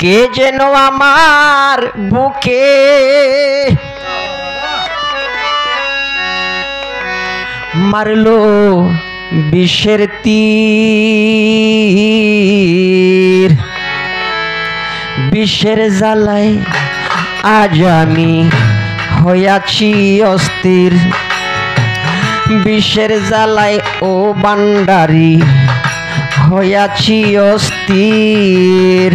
কে যেন আমার বুকে মারলো বিষের তীর বিষের জ্বালায় আজ আমি হইয়াছি অস্থির বিষের জ্বালায় ও বান্ডারি হইয়াছি অস্থির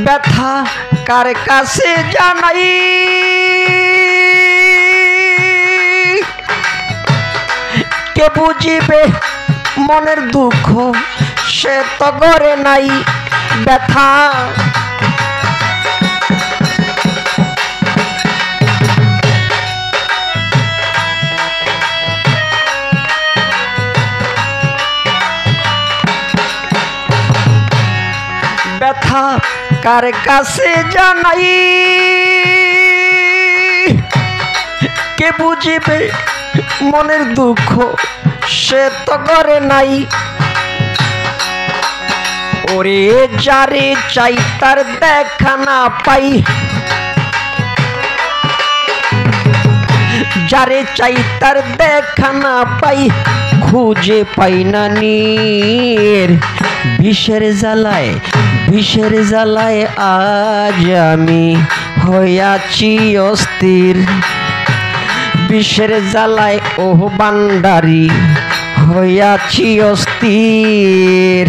ব্যথা কার কাছে জানাই কে বুঝিবে মনের দুঃখ সে তো করে নাই ব্যথা ব্যথা কার কাছে জানাই কে বুঝিবে মনের দুঃখ সে তো করে নাই ওরে যারে চাই তার দেখা না পাই যারে চাই তার দেখা না পাই খুঁজে পাই না নীর বিষের জ্বালায় আজ আমি হইয়াছি অস্থির বিষের জ্বালায় ও বান্ডারি হইয়াছি অস্থির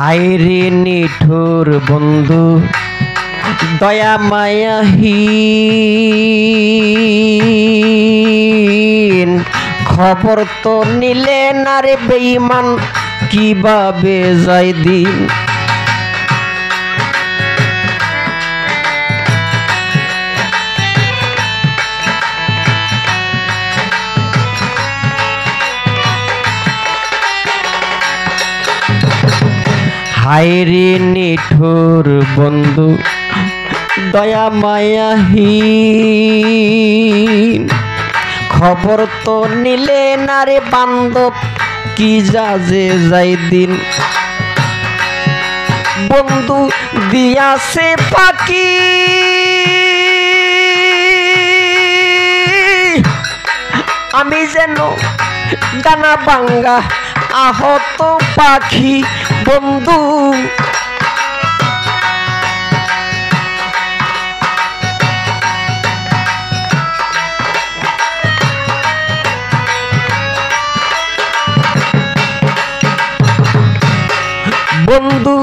হায়রে নিঠুর বন্ধু দয়া মায়াহীন খবর তো নিলে না রে বেঈমান কিভাবে যায় দিন হায়রে নিঠুর বন্ধু দয়া মায়াহীন খবর তো নিলে না রে বান্ধব কি যাজে যাই দিন বন্ধু দিয়াছে ফাঁকি আমি যেন ডানা ভাঙ্গা আহত পাখি বন্ধু বন্ধু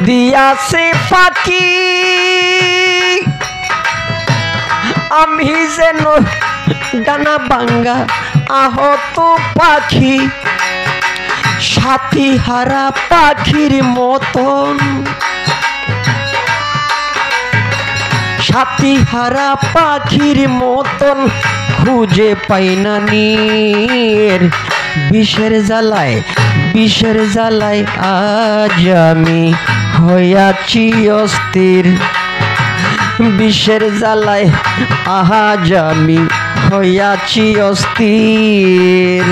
দিয়াছে ফাঁকি আমি যেন ডানা ভাঙ্গা আহত পাখি সাথী হারা পাখির মতন সাথী হারা পাখির মতন খুঁজে পাই না নীর বিষের জ্বালায় আজ আমি হইয়াছি অস্থির বিষের জ্বালায় আজ আমি হইয়াছি অস্থির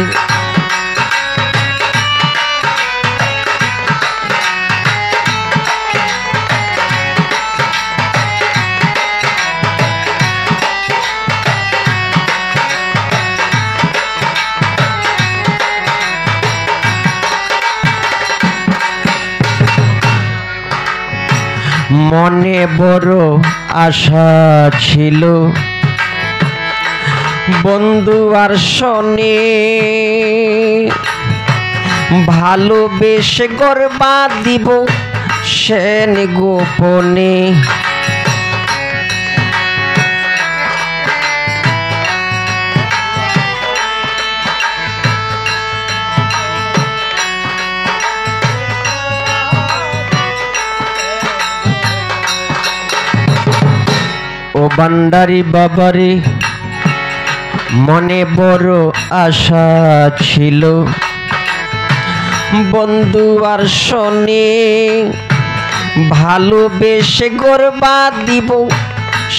মনে বড় আশা ছিল বন্ধু আর শোনে ভালোবেসে গর্বা দিব সেন গোপনে ও ভান্ডারি বাবারে মনে বড় আশা ছিল বন্ধু আর শোনে ভালোবেসে গর্বা দিব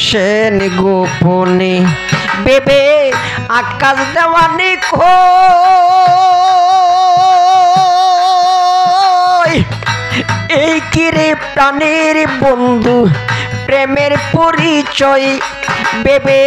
সেন গোপনে বেবে আকাশ দেওয়ানি এই কিরে প্রাণের বন্ধু প্রেমের পরিচয় বেবে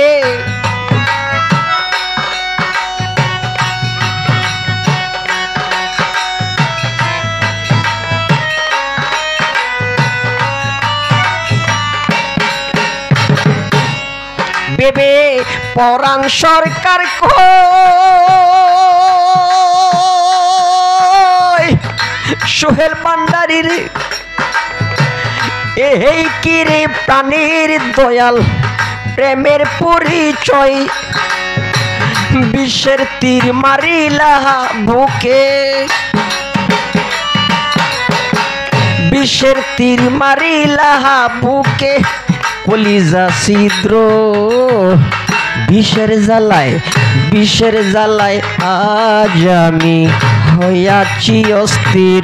বেবে পরাণ সরকার সোহেল ভান্ডারীর এই কিরে প্রাণীর দয়াল প্রেমের পরিচয় বিশ্বের তীর মারিলা বুকে বিশ্বের তীর মারিলা বুকে কলিজা ছিদ্র বিষের জ্বালায় আজ আমি হইয়াছি অস্থির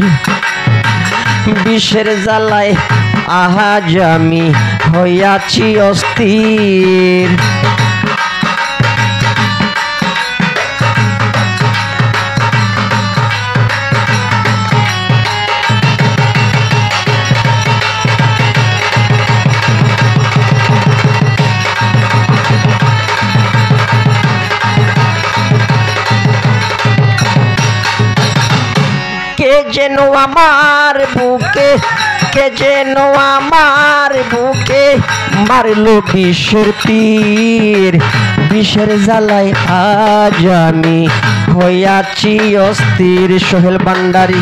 বিষের জ্বালায় আজ আমি হইয়াছি অস্থির যেন আমার বুকে কে যেন আমার বুকে মারলো বিষের তীর বিষের জ্বালায় আজ আমি হইয়াছি অস্থির সোহেল ভান্ডারী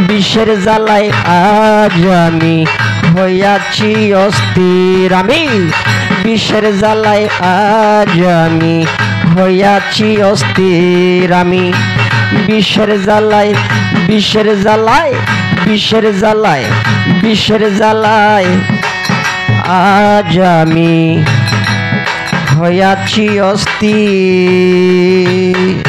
বিষের জ্বালায় আজ আমি হইয়াছি অস্থির আমি বিষের জ্বালায় আজ আমি হইয়াছি অস্থির আমি বিষের জ্বালায় আজ আমি হইয়াছি অস্থির।